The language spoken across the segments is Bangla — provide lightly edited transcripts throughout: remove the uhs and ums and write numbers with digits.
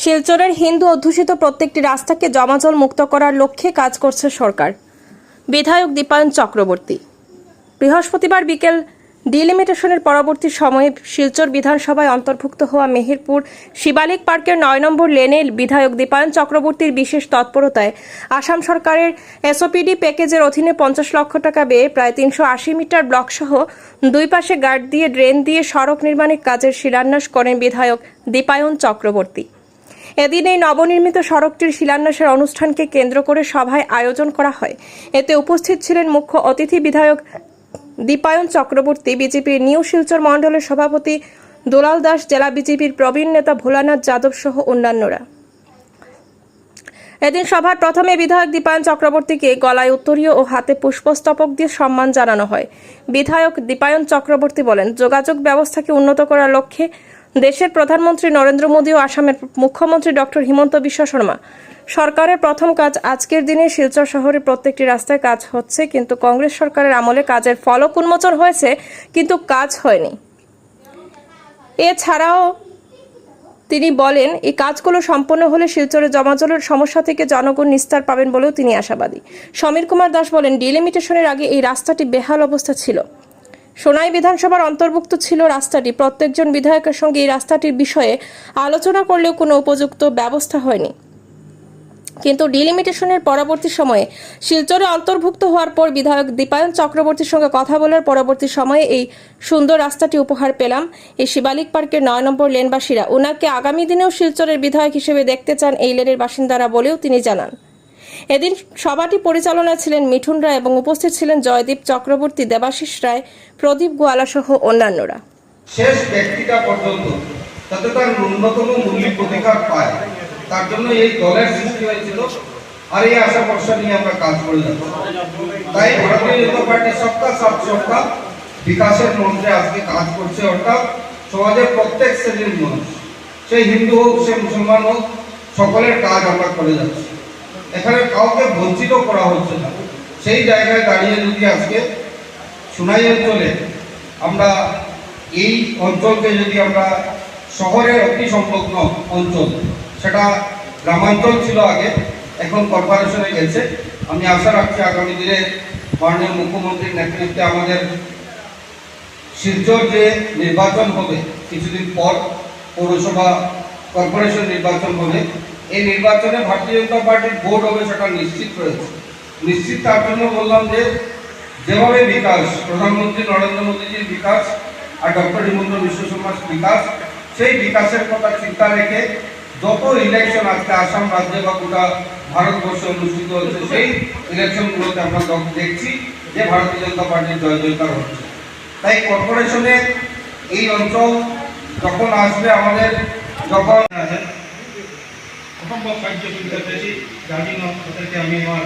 শিলচরের হিন্দু অধ্যুষিত প্রত্যেকটি রাস্তাকে জমাজল মুক্ত করার লক্ষ্যে কাজ করছে সরকার। বিধায়ক দীপায়ন চক্রবর্তী বৃহস্পতিবার বিকেল ডিলিমিটেশনের পরবর্তী সময়ে শিলচর বিধানসভায় অন্তর্ভুক্ত হওয়া মেহেরপুর শিবালিক পার্কের ৯ নম্বর লেনে বিধায়ক দীপায়ন চক্রবর্তীর বিশেষ তৎপরতায় আসাম সরকারের এসওপিডি প্যাকেজের অধীনে ৫০ লক্ষ টাকা ব্যয়ে প্রায় ৩৮০ মিটার ব্লকসহ দুই পাশে গার্ড দিয়ে ড্রেন দিয়ে সড়ক নির্মাণের কাজের শিলান্যাস করেন বিধায়ক দীপায়ন চক্রবর্তী। এদিন এই নবনির্মিত সড়কটির শিলান্যাসের অনুষ্ঠানকে কেন্দ্র করে সভায় আয়োজন করা হয়। এতে উপস্থিত ছিলেন মুখ্য অতিথি বিধায়ক দীপায়ন চক্রবর্তী, বিজেপির নিউ শিলচর মণ্ডলের সভাপতি দুলাল দাস, জেলা বিজেপির প্রবীণ নেতা ভোলানাথ যাদব সহ অন্যান্যরা। এদিন সভার প্রথমে বিধায়ক দীপায়ন চক্রবর্তীকে গলায় উত্তরীয় ও হাতে পুষ্পস্তবক দিয়ে সম্মান জানানো হয়। বিধায়ক দীপায়ন চক্রবর্তী বলেন, যোগাযোগ ব্যবস্থাকে উন্নত করার লক্ষ্যে দেশের প্রধানমন্ত্রী নরেন্দ্র মোদী ও আসামের মুখ্যমন্ত্রী ডক্টর হিমন্ত বিশ্ব শর্মা সরকারের প্রথম কাজ আজকের দিনে শিলচর শহরের প্রত্যেকটি রাস্তায় কাজ হচ্ছে, কিন্তু কংগ্রেস সরকারের আমলে কাজের ফলক উন্মোচন হয়েছে কিন্তু কাজ হয়নি। এছাড়াও তিনি বলেন, এই কাজগুলো সম্পন্ন হলে শিলচরের জমাজলের সমস্যা থেকে জনগণ নিস্তার পাবেন বলেও তিনি আশাবাদী। সমীর কুমার দাস বলেন, ডিলিমিটেশনের আগে এই রাস্তাটি বেহাল অবস্থা ছিল। সোনাই বিধানসভার অন্তর্ভুক্ত ছিল রাস্তাটি। প্রত্যেকজন বিধায়কের সঙ্গে এই রাস্তাটির বিষয়ে আলোচনা করলেও কোনো উপযুক্ত ব্যবস্থা হয়নি, কিন্তু ডিলিমিটেশনের পরবর্তী সময়ে শিলচরে অন্তর্ভুক্ত হওয়ার পর বিধায়ক দীপায়ন চক্রবর্তীর সঙ্গে কথা বলার পরবর্তী সময়ে এই সুন্দর রাস্তাটি উপহার পেলাম। এই শিবালিক পার্কের ৯ নম্বর লেনবাসীরা ওনাকে আগামী দিনেও শিলচরের বিধায়ক হিসেবে দেখতে চান এই লেনের বাসিন্দারা বলেও তিনি জানান। এদিন সভাটি পরিচালনায় ছিলেন মিঠুন রায় এবং উপস্থিত ছিলেন জয়দীপ চক্রবর্তী, দেবাশিস রায়, প্রদীপ গোয়ালা সহ অন্যান্যরা। শেষ ব্যক্তিটা পর্যন্ত যাতে তার ন্যূনতম মৌলিক অধিকার পায়, তার জন্য এই দলের সৃষ্টি হয়েছিল। আর এই আশা ভরসা নিয়ে আমরা কাজ করে যাচ্ছি। তাই ভারতীয় জনতা পার্টি সবকা সাথ সবকা বিকাশের মন্ত্রে আজকে কাজ করছে, অর্থাৎ সমাজের প্রত্যেক শ্রেণীর মানুষ, সে হিন্দু হোক সে মুসলমান হোক, সকলের কাজ আমরা করে যাচ্ছি। এখানে কাউকে বঞ্চিত করা হচ্ছে না। সেই জায়গায় দাঁড়িয়ে যদি আজকে সোনাই অঞ্চলে আমরা এই অঞ্চলকে যদি আমরা শহরের অতি সংলগ্ন অঞ্চল, সেটা গ্রামাঞ্চল ছিল আগে, এখন কর্পোরেশনে গেছে। আমি আশা রাখছি আগামী দিনে মাননীয় মুখ্যমন্ত্রীর নেতৃত্বে আমাদের শিলচর যে নির্বাচন হবে কিছুদিন পর, পৌরসভা কর্পোরেশন নির্বাচন হবে, এই নির্বাচনে ভারতীয় জনতা পার্টির ভোট হবে সেটা নিশ্চিত রয়েছে। নিশ্চিত তার জন্য বললাম যে যেভাবে বিকাশ, প্রধানমন্ত্রী নরেন্দ্র মোদীজির বিকাশ আর ডক্টর হিমন্ত বিশ্ব শর্মার বিকাশ, সেই বিকাশের কথা চিন্তা রেখে যত ইলেকশন আজকে আসাম রাজ্যে বা গোটা ভারতবর্ষে অনুষ্ঠিত হচ্ছে, সেই ইলেকশনগুলোতে আমরা দেখছি যে ভারতীয় জনতা পার্টির জয় জয়কার হচ্ছে। তাই কর্পোরেশনে এই অঞ্চল যখন আসবে, আমাদের যখন অসম্ভব কার্য সুবিধা পেয়েছি, যার জন্য তাদেরকে আমি আমার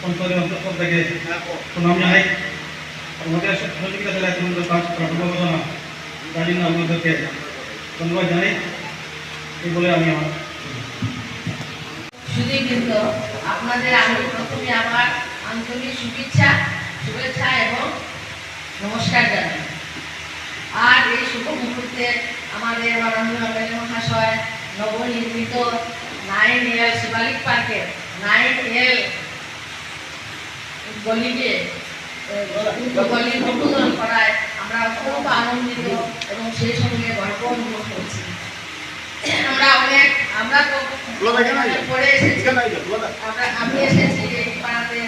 অঞ্চলের অন্তর্গত থেকে সুনাম জানাই। আমাদের সহযোগিতা ছাড়া এখন কাজ করা সম্ভব হতো না, যার জন্য আপনাদেরকে ধন্যবাদ জানাই। এই বলে আমি আমার সুদীবৃন্দ, আপনাদের আমি প্রথমে আমার আন্তরিক শুভেচ্ছা এবং নমস্কার জানাই। আর এই শুভ মুহূর্তে আমাদের মাননীয় এমএলএ মহাশয় নবনির্মিত 9L শিবালিক পার্কের 9L গলিকে উদ্বোধন করায় আমরা খুব আনন্দিত এবং সেই সঙ্গে গর্ব অনুভব করছি। আমরা তো পরে এসেছি, আমি এসেছি এই পাড়াতে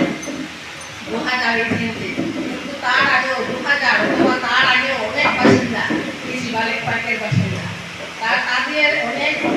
2000 কিন্তু তার আগেও 2000 অথবা তার আগে অনেক বাসিন্দা এই শিবালিক পার্কের বাসিন্দা, তাদের অনেক